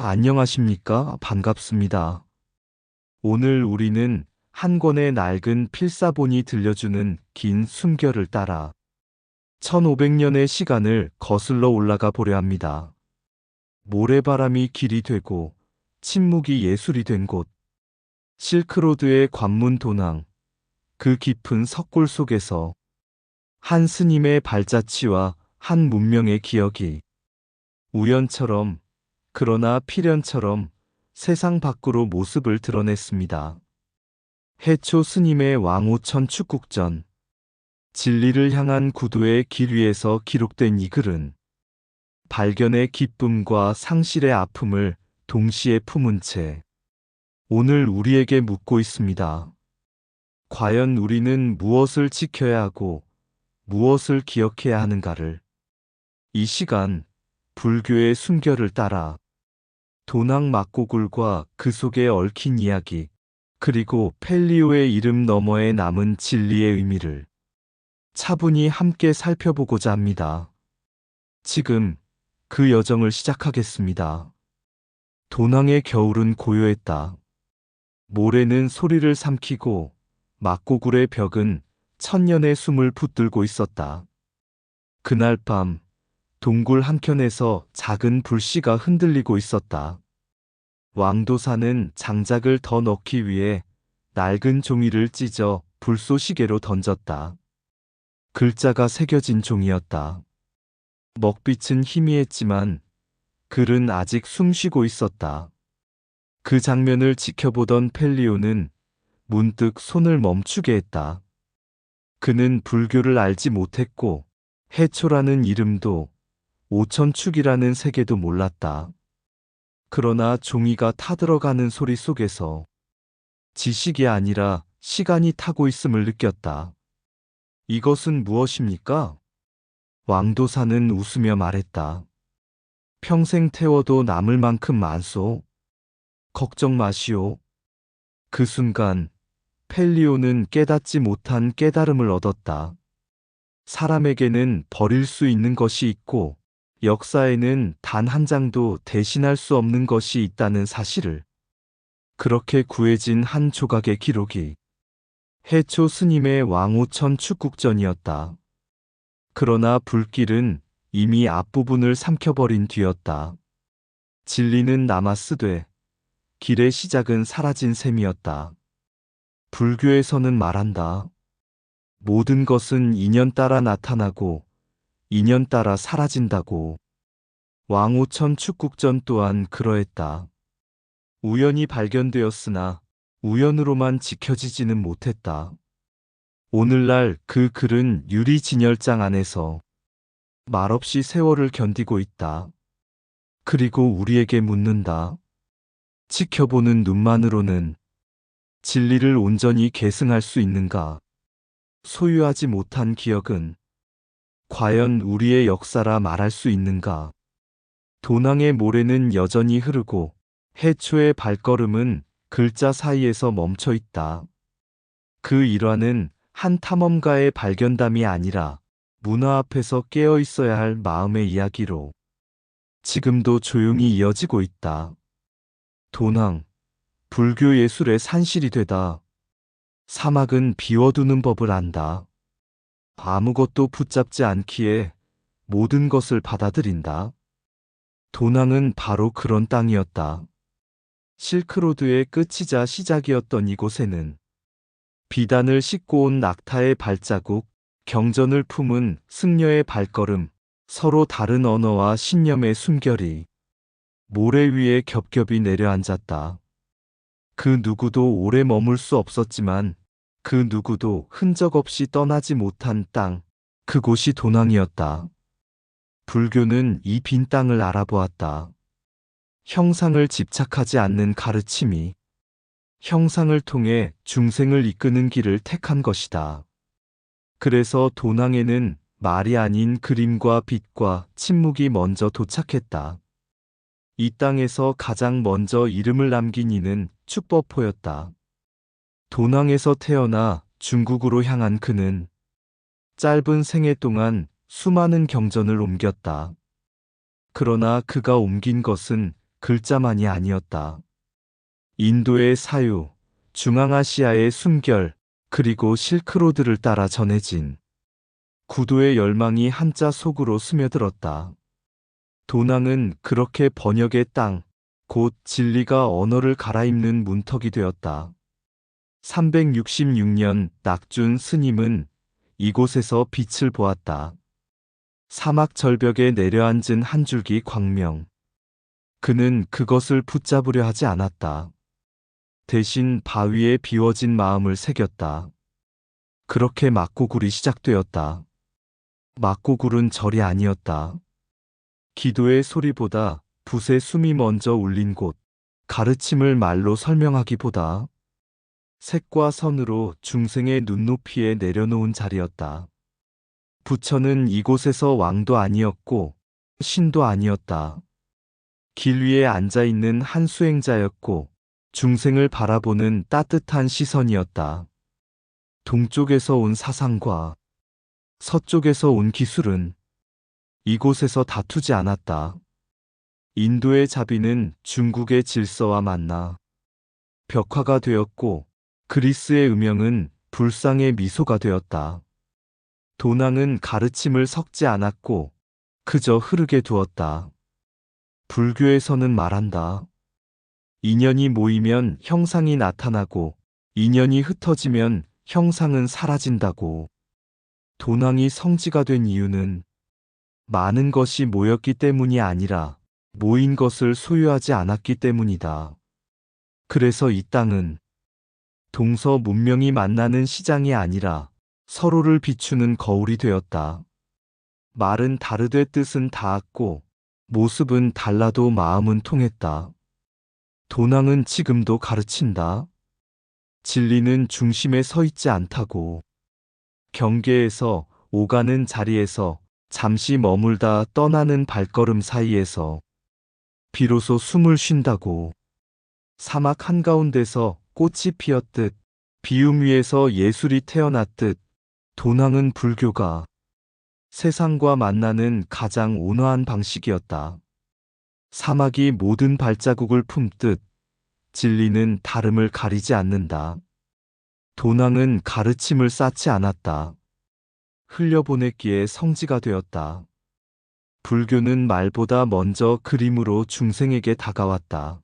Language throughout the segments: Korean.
안녕하십니까? 반갑습니다. 오늘 우리는 한 권의 낡은 필사본이 들려주는 긴 숨결을 따라 1500년의 시간을 거슬러 올라가 보려 합니다. 모래바람이 길이 되고 침묵이 예술이 된 곳, 실크로드의 관문 도낭, 그 깊은 석굴 속에서 한 스님의 발자취와 한 문명의 기억이 우연처럼 그러나 필연처럼 세상 밖으로 모습을 드러냈습니다. 해초 스님의 왕우천 축국전, 진리를 향한 구도의 길 위에서 기록된 이 글은 발견의 기쁨과 상실의 아픔을 동시에 품은 채 오늘 우리에게 묻고 있습니다. 과연 우리는 무엇을 지켜야 하고 무엇을 기억해야 하는가를 이 시간 불교의 숨결을 따라 도낭 막고굴과 그 속에 얽힌 이야기, 그리고 펠리오의 이름 너머에 남은 진리의 의미를 차분히 함께 살펴보고자 합니다. 지금 그 여정을 시작하겠습니다. 도낭의 겨울은 고요했다. 모래는 소리를 삼키고 막고굴의 벽은 천년의 숨을 붙들고 있었다. 그날 밤 동굴 한켠에서 작은 불씨가 흔들리고 있었다. 왕도사는 장작을 더 넣기 위해 낡은 종이를 찢어 불쏘시개로 던졌다. 글자가 새겨진 종이었다. 먹빛은 희미했지만 글은 아직 숨쉬고 있었다. 그 장면을 지켜보던 펠리오는 문득 손을 멈추게 했다. 그는 불교를 알지 못했고 해초라는 이름도 오천축이라는 세계도 몰랐다. 그러나 종이가 타들어가는 소리 속에서 지식이 아니라 시간이 타고 있음을 느꼈다. 이것은 무엇입니까? 왕도사는 웃으며 말했다. 평생 태워도 남을 만큼 많소. 걱정 마시오. 그 순간 펠리오는 깨닫지 못한 깨달음을 얻었다. 사람에게는 버릴 수 있는 것이 있고 역사에는 단 한 장도 대신할 수 없는 것이 있다는 사실을. 그렇게 구해진 한 조각의 기록이 해초 스님의 왕우천 축국전이었다. 그러나 불길은 이미 앞부분을 삼켜버린 뒤였다. 진리는 남았으되 길의 시작은 사라진 셈이었다. 불교에서는 말한다. 모든 것은 인연 따라 나타나고 인연 따라 사라진다고. 왕우천 축국전 또한 그러했다. 우연히 발견되었으나 우연으로만 지켜지지는 못했다. 오늘날 그 글은 유리 진열장 안에서 말없이 세월을 견디고 있다. 그리고 우리에게 묻는다. 지켜보는 눈만으로는 진리를 온전히 계승할 수 있는가? 소유하지 못한 기억은 과연 우리의 역사라 말할 수 있는가? 도낭의 모래는 여전히 흐르고 해초의 발걸음은 글자 사이에서 멈춰 있다. 그 일화는 한 탐험가의 발견담이 아니라 문화 앞에서 깨어 있어야 할 마음의 이야기로 지금도 조용히 이어지고 있다. 도낭, 불교 예술의 산실이 되다. 사막은 비워두는 법을 안다. 아무것도 붙잡지 않기에 모든 것을 받아들인다. 도낭은 바로 그런 땅이었다. 실크로드의 끝이자 시작이었던 이곳에는 비단을 싣고 온 낙타의 발자국, 경전을 품은 승려의 발걸음, 서로 다른 언어와 신념의 숨결이 모래 위에 겹겹이 내려앉았다. 그 누구도 오래 머물 수 없었지만 그 누구도 흔적 없이 떠나지 못한 땅, 그곳이 도낭이었다. 불교는 이 빈 땅을 알아보았다. 형상을 집착하지 않는 가르침이 형상을 통해 중생을 이끄는 길을 택한 것이다. 그래서 도낭에는 말이 아닌 그림과 빛과 침묵이 먼저 도착했다. 이 땅에서 가장 먼저 이름을 남긴 이는 축법호였다. 도낭에서 태어나 중국으로 향한 그는 짧은 생애 동안 수많은 경전을 옮겼다. 그러나 그가 옮긴 것은 글자만이 아니었다. 인도의 사유, 중앙아시아의 숨결, 그리고 실크로드를 따라 전해진 구도의 열망이 한자 속으로 스며들었다. 도낭은 그렇게 번역의 땅, 곧 진리가 언어를 갈아입는 문턱이 되었다. 366년 낙준 스님은 이곳에서 빛을 보았다. 사막 절벽에 내려앉은 한 줄기 광명. 그는 그것을 붙잡으려 하지 않았다. 대신 바위에 비워진 마음을 새겼다. 그렇게 막고굴이 시작되었다. 막고굴은 절이 아니었다. 기도의 소리보다 붓의 숨이 먼저 울린 곳, 가르침을 말로 설명하기보다 색과 선으로 중생의 눈높이에 내려놓은 자리였다. 부처는 이곳에서 왕도 아니었고 신도 아니었다. 길 위에 앉아있는 한 수행자였고 중생을 바라보는 따뜻한 시선이었다. 동쪽에서 온 사상과 서쪽에서 온 기술은 이곳에서 다투지 않았다. 인도의 자비는 중국의 질서와 만나 벽화가 되었고 그리스의 음영은 불상의 미소가 되었다. 도낭은 가르침을 섞지 않았고 그저 흐르게 두었다. 불교에서는 말한다. 인연이 모이면 형상이 나타나고 인연이 흩어지면 형상은 사라진다고. 도낭이 성지가 된 이유는 많은 것이 모였기 때문이 아니라 모인 것을 소유하지 않았기 때문이다. 그래서 이 땅은 동서 문명이 만나는 시장이 아니라 서로를 비추는 거울이 되었다. 말은 다르되 뜻은 닿았고 모습은 달라도 마음은 통했다. 도낭은 지금도 가르친다. 진리는 중심에 서 있지 않다고. 경계에서 오가는 자리에서 잠시 머물다 떠나는 발걸음 사이에서 비로소 숨을 쉰다고. 사막 한가운데서 꽃이 피었듯 비움 위에서 예술이 태어났듯 도낭은 불교가 세상과 만나는 가장 온화한 방식이었다. 사막이 모든 발자국을 품듯 진리는 다름을 가리지 않는다. 도낭은 가르침을 쌓지 않았다. 흘려보냈기에 성지가 되었다. 불교는 말보다 먼저 그림으로 중생에게 다가왔다.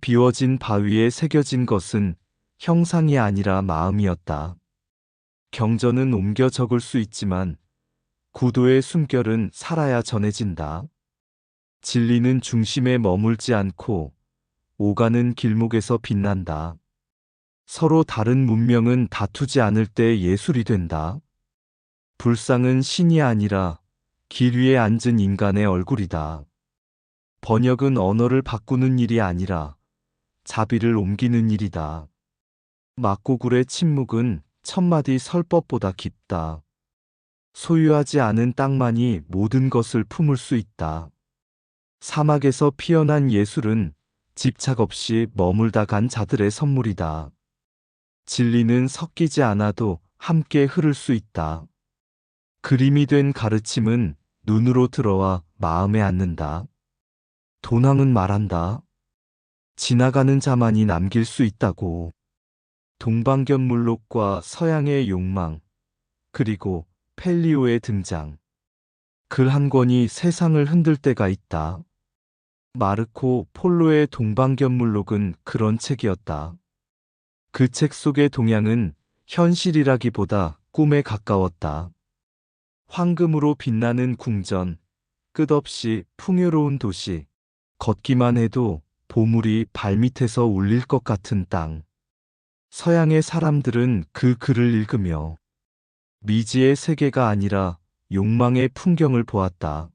비워진 바위에 새겨진 것은 형상이 아니라 마음이었다. 경전은 옮겨 적을 수 있지만 구도의 숨결은 살아야 전해진다. 진리는 중심에 머물지 않고 오가는 길목에서 빛난다. 서로 다른 문명은 다투지 않을 때 예술이 된다. 불상은 신이 아니라 길 위에 앉은 인간의 얼굴이다. 번역은 언어를 바꾸는 일이 아니라 자비를 옮기는 일이다. 막고굴의 침묵은 천마디 설법보다 깊다. 소유하지 않은 땅만이 모든 것을 품을 수 있다. 사막에서 피어난 예술은 집착 없이 머물다 간 자들의 선물이다. 진리는 섞이지 않아도 함께 흐를 수 있다. 그림이 된 가르침은 눈으로 들어와 마음에 앉는다. 도낭은 말한다. 지나가는 자만이 남길 수 있다고. 동방견물록과 서양의 욕망, 그리고 펠리오의 등장. 글 한 권이 세상을 흔들 때가 있다. 마르코 폴로의 동방견물록은 그런 책이었다. 그 책 속의 동양은 현실이라기보다 꿈에 가까웠다. 황금으로 빛나는 궁전, 끝없이 풍요로운 도시, 걷기만 해도 보물이 발밑에서 울릴 것 같은 땅. 서양의 사람들은 그 글을 읽으며 미지의 세계가 아니라 욕망의 풍경을 보았다.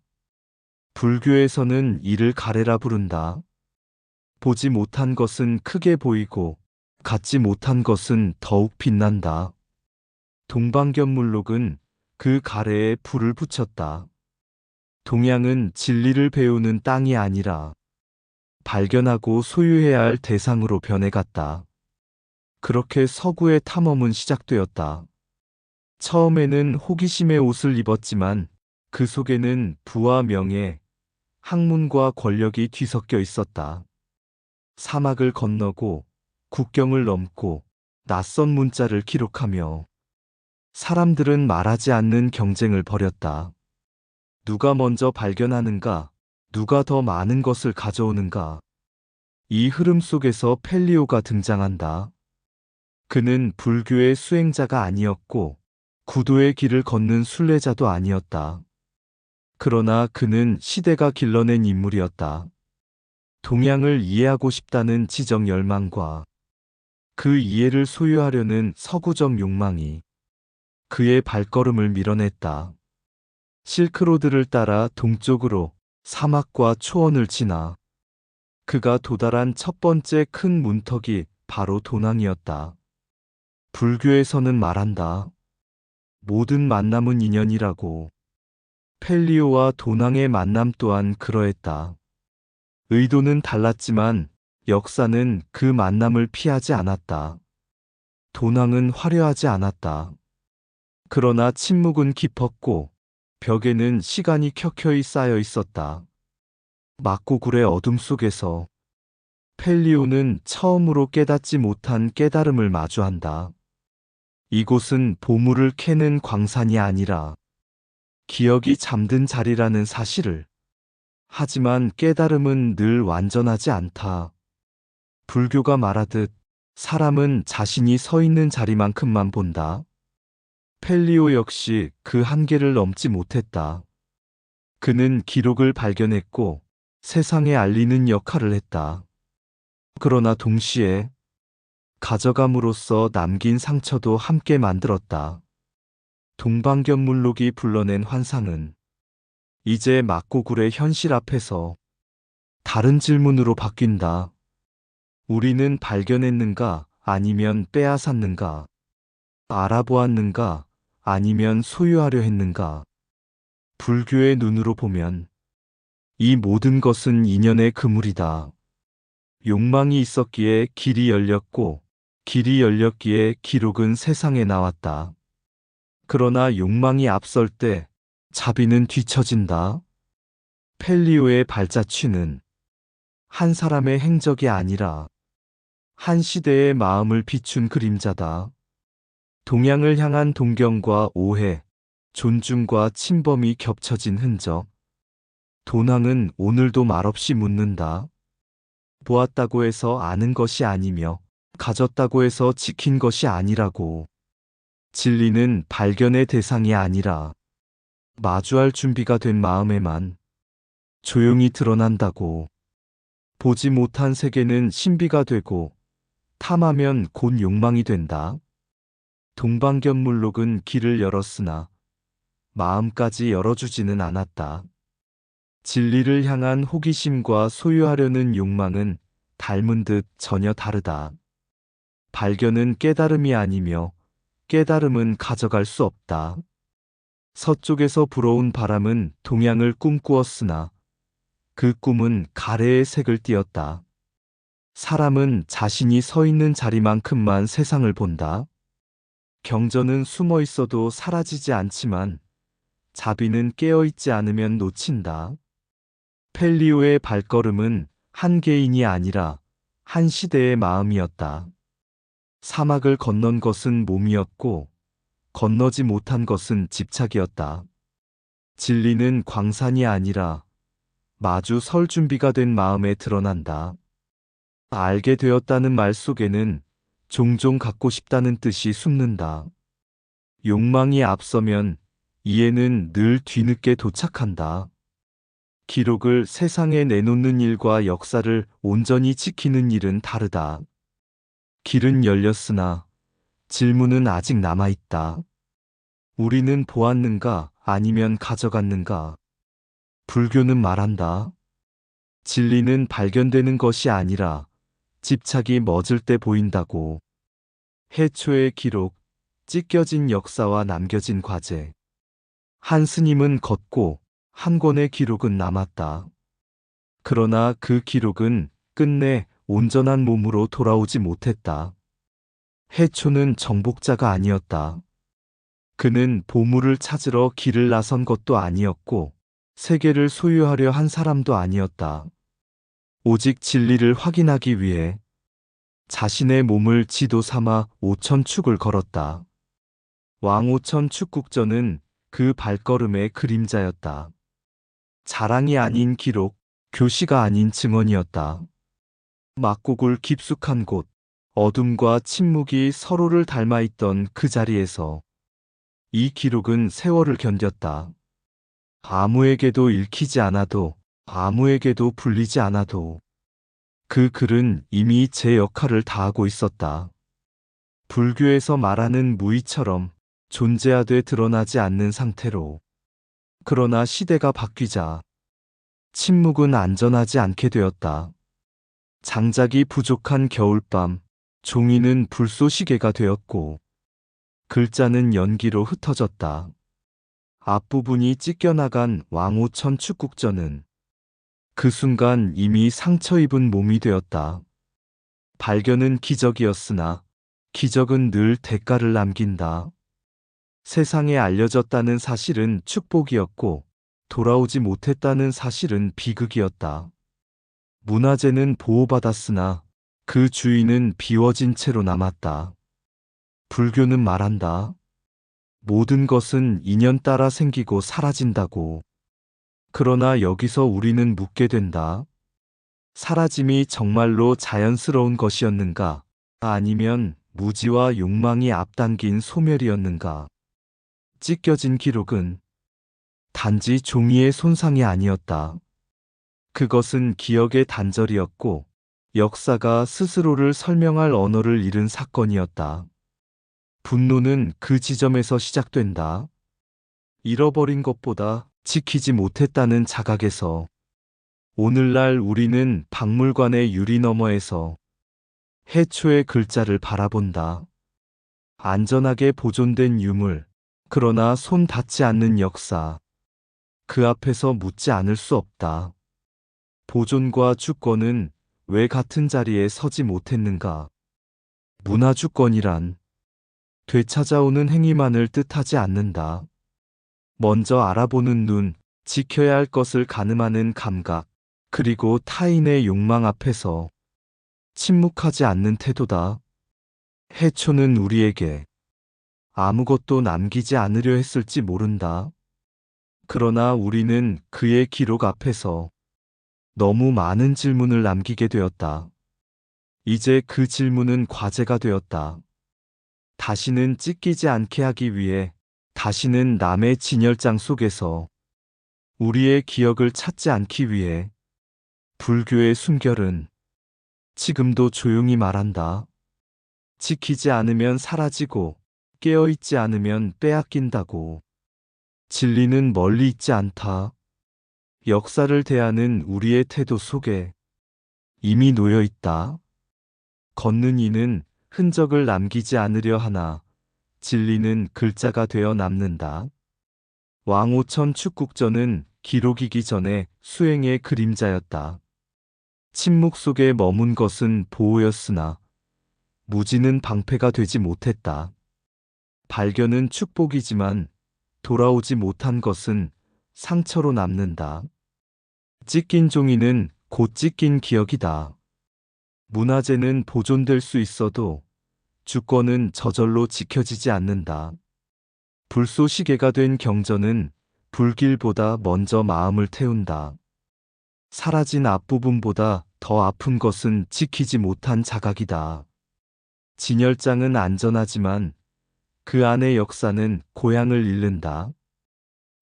불교에서는 이를 가래라 부른다. 보지 못한 것은 크게 보이고 갖지 못한 것은 더욱 빛난다. 동방견물록은 그 가래에 불을 붙였다. 동양은 진리를 배우는 땅이 아니라 발견하고 소유해야 할 대상으로 변해갔다. 그렇게 서구의 탐험은 시작되었다. 처음에는 호기심의 옷을 입었지만 그 속에는 부와 명예, 학문과 권력이 뒤섞여 있었다. 사막을 건너고 국경을 넘고 낯선 문자를 기록하며 사람들은 말하지 않는 경쟁을 벌였다. 누가 먼저 발견하는가? 누가 더 많은 것을 가져오는가? 이 흐름 속에서 펠리오가 등장한다. 그는 불교의 수행자가 아니었고 구도의 길을 걷는 순례자도 아니었다. 그러나 그는 시대가 길러낸 인물이었다. 동양을 이해하고 싶다는 지적 열망과 그 이해를 소유하려는 서구적 욕망이 그의 발걸음을 밀어냈다. 실크로드를 따라 동쪽으로 사막과 초원을 지나 그가 도달한 첫 번째 큰 문턱이 바로 도낭이었다. 불교에서는 말한다. 모든 만남은 인연이라고. 펠리오와 도낭의 만남 또한 그러했다. 의도는 달랐지만 역사는 그 만남을 피하지 않았다. 도낭은 화려하지 않았다. 그러나 침묵은 깊었고 벽에는 시간이 켜켜이 쌓여 있었다. 막고굴의 어둠 속에서 펠리오는 처음으로 깨닫지 못한 깨달음을 마주한다. 이곳은 보물을 캐는 광산이 아니라 기억이 잠든 자리라는 사실을. 하지만 깨달음은 늘 완전하지 않다. 불교가 말하듯 사람은 자신이 서 있는 자리만큼만 본다. 펠리오 역시 그 한계를 넘지 못했다. 그는 기록을 발견했고 세상에 알리는 역할을 했다. 그러나 동시에 가져감으로써 남긴 상처도 함께 만들었다. 동방견물록이 불러낸 환상은 이제 막고굴의 현실 앞에서 다른 질문으로 바뀐다. 우리는 발견했는가 아니면 빼앗았는가? 알아보았는가 아니면 소유하려 했는가? 불교의 눈으로 보면 이 모든 것은 인연의 그물이다. 욕망이 있었기에 길이 열렸고 길이 열렸기에 기록은 세상에 나왔다. 그러나 욕망이 앞설 때 자비는 뒤처진다. 펠리오의 발자취는 한 사람의 행적이 아니라 한 시대의 마음을 비춘 그림자다. 동양을 향한 동경과 오해, 존중과 침범이 겹쳐진 흔적. 도낭은 오늘도 말없이 묻는다. 보았다고 해서 아는 것이 아니며 가졌다고 해서 지킨 것이 아니라고. 진리는 발견의 대상이 아니라 마주할 준비가 된 마음에만 조용히 드러난다고. 보지 못한 세계는 신비가 되고 탐하면 곧 욕망이 된다. 동방견물록은 길을 열었으나 마음까지 열어주지는 않았다. 진리를 향한 호기심과 소유하려는 욕망은 닮은 듯 전혀 다르다. 발견은 깨달음이 아니며 깨달음은 가져갈 수 없다. 서쪽에서 불어온 바람은 동양을 꿈꾸었으나 그 꿈은 가래의 색을 띠었다. 사람은 자신이 서 있는 자리만큼만 세상을 본다. 경전은 숨어 있어도 사라지지 않지만 자비는 깨어 있지 않으면 놓친다. 펠리오의 발걸음은 한 개인이 아니라 한 시대의 마음이었다. 사막을 건넌 것은 몸이었고 건너지 못한 것은 집착이었다. 진리는 광산이 아니라 마주 설 준비가 된 마음에 드러난다. 알게 되었다는 말 속에는 종종 갖고 싶다는 뜻이 숨는다. 욕망이 앞서면 이해는 늘 뒤늦게 도착한다. 기록을 세상에 내놓는 일과 역사를 온전히 지키는 일은 다르다. 길은 열렸으나 질문은 아직 남아있다. 우리는 보았는가 아니면 가져갔는가? 불교는 말한다. 진리는 발견되는 것이 아니라 집착이 멎을 때 보인다고. 해초의 기록, 찢겨진 역사와 남겨진 과제. 한 스님은 걷고 한 권의 기록은 남았다. 그러나 그 기록은 끝내 온전한 몸으로 돌아오지 못했다. 해초는 정복자가 아니었다. 그는 보물을 찾으러 길을 나선 것도 아니었고 세계를 소유하려 한 사람도 아니었다. 오직 진리를 확인하기 위해 자신의 몸을 지도 삼아 5,000축을 걸었다. 왕5천 축국전은 그 발걸음의 그림자였다. 자랑이 아닌 기록, 교시가 아닌 증언이었다. 막고굴 깊숙한 곳, 어둠과 침묵이 서로를 닮아 있던 그 자리에서 이 기록은 세월을 견뎠다. 아무에게도 읽히지 않아도, 아무에게도 불리지 않아도 그 글은 이미 제 역할을 다하고 있었다. 불교에서 말하는 무의처럼 존재하되 드러나지 않는 상태로. 그러나 시대가 바뀌자 침묵은 안전하지 않게 되었다. 장작이 부족한 겨울밤, 종이는 불쏘시개가 되었고 글자는 연기로 흩어졌다. 앞부분이 찢겨나간 왕5천 축국전은 그 순간 이미 상처 입은 몸이 되었다. 발견은 기적이었으나 기적은 늘 대가를 남긴다. 세상에 알려졌다는 사실은 축복이었고 돌아오지 못했다는 사실은 비극이었다. 문화재는 보호받았으나 그 주인은 비워진 채로 남았다. 불교는 말한다. 모든 것은 인연 따라 생기고 사라진다고. 그러나 여기서 우리는 묻게 된다. 사라짐이 정말로 자연스러운 것이었는가? 아니면 무지와 욕망이 앞당긴 소멸이었는가? 찢겨진 기록은 단지 종이의 손상이 아니었다. 그것은 기억의 단절이었고 역사가 스스로를 설명할 언어를 잃은 사건이었다. 분노는 그 지점에서 시작된다. 잃어버린 것보다 지키지 못했다는 자각에서. 오늘날 우리는 박물관의 유리 너머에서 해초의 글자를 바라본다. 안전하게 보존된 유물, 그러나 손 닿지 않는 역사. 그 앞에서 묻지 않을 수 없다. 보존과 주권은 왜 같은 자리에 서지 못했는가? 문화주권이란 되찾아오는 행위만을 뜻하지 않는다. 먼저 알아보는 눈, 지켜야 할 것을 가늠하는 감각, 그리고 타인의 욕망 앞에서 침묵하지 않는 태도다. 해초는 우리에게 아무것도 남기지 않으려 했을지 모른다. 그러나 우리는 그의 기록 앞에서 너무 많은 질문을 남기게 되었다. 이제 그 질문은 과제가 되었다. 다시는 찢기지 않게 하기 위해, 다시는 남의 진열장 속에서 우리의 기억을 찾지 않기 위해. 불교의 순결은 지금도 조용히 말한다. 지키지 않으면 사라지고 깨어있지 않으면 빼앗긴다고. 진리는 멀리 있지 않다. 역사를 대하는 우리의 태도 속에 이미 놓여 있다. 걷는 이는 흔적을 남기지 않으려 하나 진리는 글자가 되어 남는다. 왕5천 축국전은 기록이기 전에 수행의 그림자였다. 침묵 속에 머문 것은 보호였으나 무지는 방패가 되지 못했다. 발견은 축복이지만 돌아오지 못한 것은 상처로 남는다. 찢긴 종이는 곧 찢긴 기억이다. 문화재는 보존될 수 있어도 주권은 저절로 지켜지지 않는다. 불쏘시개가 된 경전은 불길보다 먼저 마음을 태운다. 사라진 앞부분보다 더 아픈 것은 지키지 못한 자각이다. 진열장은 안전하지만 그 안의 역사는 고향을 잃는다.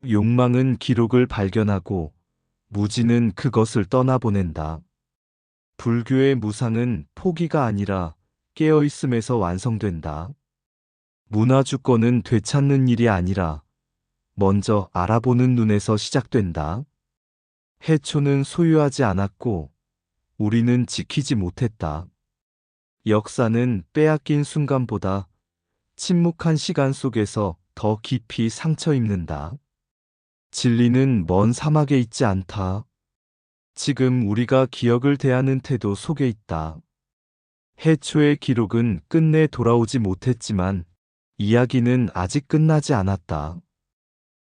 욕망은 기록을 발견하고 무지는 그것을 떠나보낸다. 불교의 무상은 포기가 아니라 깨어있음에서 완성된다. 문화주권은 되찾는 일이 아니라 먼저 알아보는 눈에서 시작된다. 해초는 소유하지 않았고 우리는 지키지 못했다. 역사는 빼앗긴 순간보다 침묵한 시간 속에서 더 깊이 상처 입는다. 진리는 먼 사막에 있지 않다. 지금 우리가 기억을 대하는 태도 속에 있다. 해초의 기록은 끝내 돌아오지 못했지만 이야기는 아직 끝나지 않았다.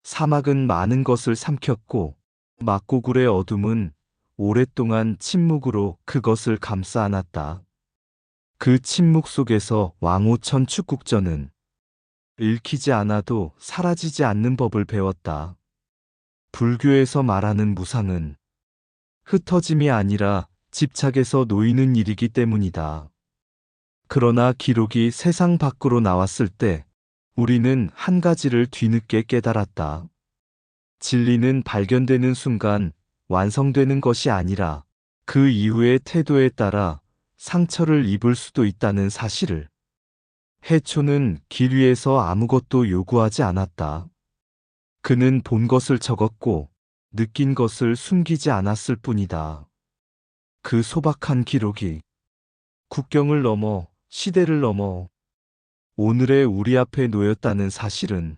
사막은 많은 것을 삼켰고 막고굴의 어둠은 오랫동안 침묵으로 그것을 감싸 안았다. 그 침묵 속에서 왕오천 축국전은 읽히지 않아도 사라지지 않는 법을 배웠다. 불교에서 말하는 무상은 흩어짐이 아니라 집착에서 놓이는 일이기 때문이다. 그러나 기록이 세상 밖으로 나왔을 때 우리는 한 가지를 뒤늦게 깨달았다. 진리는 발견되는 순간 완성되는 것이 아니라 그 이후의 태도에 따라 상처를 입을 수도 있다는 사실을. 해초는 길 위에서 아무것도 요구하지 않았다. 그는 본 것을 적었고 느낀 것을 숨기지 않았을 뿐이다. 그 소박한 기록이 국경을 넘어 시대를 넘어 오늘의 우리 앞에 놓였다는 사실은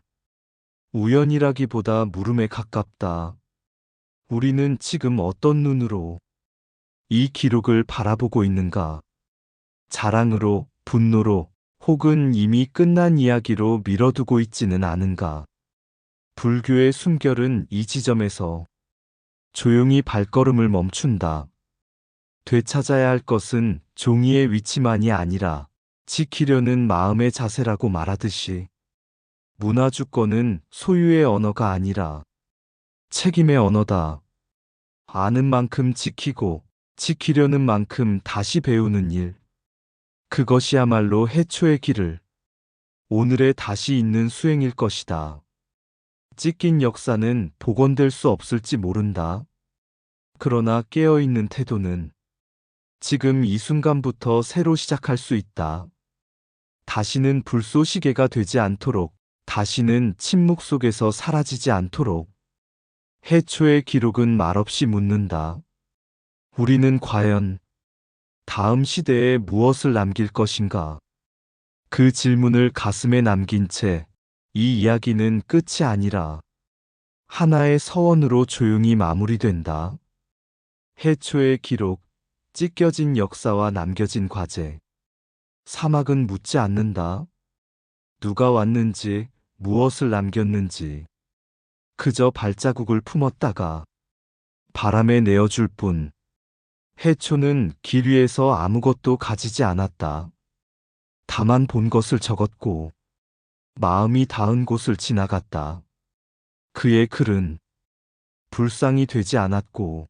우연이라기보다 물음에 가깝다. 우리는 지금 어떤 눈으로 이 기록을 바라보고 있는가? 자랑으로, 분노로, 혹은 이미 끝난 이야기로 밀어두고 있지는 않은가? 불교의 숨결은 이 지점에서 조용히 발걸음을 멈춘다. 되찾아야 할 것은 종이의 위치만이 아니라 지키려는 마음의 자세라고 말하듯이 문화주권은 소유의 언어가 아니라 책임의 언어다. 아는 만큼 지키고 지키려는 만큼 다시 배우는 일. 그것이야말로 해초의 길을 오늘에 다시 잇는 수행일 것이다. 찢긴 역사는 복원될 수 없을지 모른다. 그러나 깨어있는 태도는 지금 이 순간부터 새로 시작할 수 있다. 다시는 불쏘시개가 되지 않도록, 다시는 침묵 속에서 사라지지 않도록. 해초의 기록은 말없이 묻는다. 우리는 과연 다음 시대에 무엇을 남길 것인가? 그 질문을 가슴에 남긴 채 이 이야기는 끝이 아니라 하나의 서원으로 조용히 마무리된다. 해초의 기록, 찢겨진 역사와 남겨진 과제. 사막은 묻지 않는다. 누가 왔는지, 무엇을 남겼는지. 그저 발자국을 품었다가 바람에 내어줄 뿐. 해초는 길 위에서 아무것도 가지지 않았다. 다만 본 것을 적었고 마음이 닿은 곳을 지나갔다. 그의 글은 불상이 되지 않았고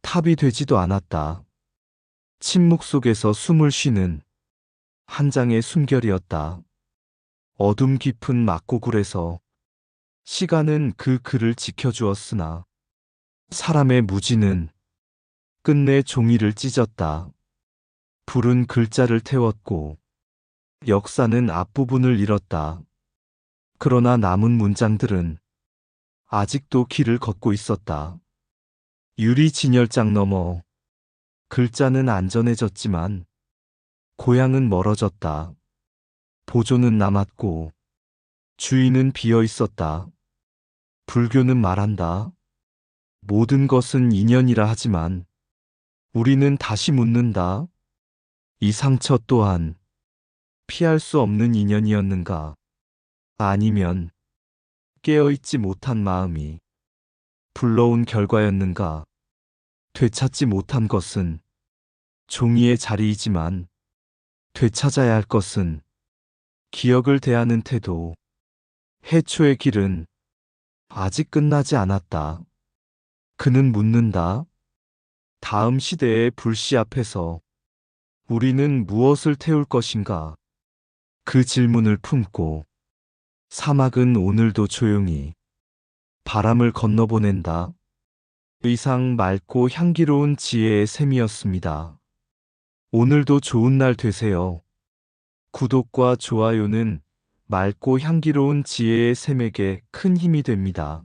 탑이 되지도 않았다. 침묵 속에서 숨을 쉬는 한 장의 숨결이었다. 어둠 깊은 막고굴에서 시간은 그 글을 지켜주었으나 사람의 무지는 끝내 종이를 찢었다. 불은 글자를 태웠고 역사는 앞부분을 잃었다. 그러나 남은 문장들은 아직도 길을 걷고 있었다. 유리 진열장 너머 글자는 안전해졌지만 고향은 멀어졌다. 보존은 남았고 주인은 비어 있었다. 불교는 말한다. 모든 것은 인연이라 하지만 우리는 다시 묻는다. 이 상처 또한 피할 수 없는 인연이었는가? 아니면 깨어있지 못한 마음이 불러온 결과였는가? 되찾지 못한 것은 종이의 자리이지만 되찾아야 할 것은 기억을 대하는 태도. 해초의 길은 아직 끝나지 않았다. 그는 묻는다. 다음 시대의 불씨 앞에서 우리는 무엇을 태울 것인가? 그 질문을 품고 사막은 오늘도 조용히 바람을 건너보낸다. 의상 맑고 향기로운 지혜의 샘이었습니다. 오늘도 좋은 날 되세요. 구독과 좋아요는 맑고 향기로운 지혜의 샘에게 큰 힘이 됩니다.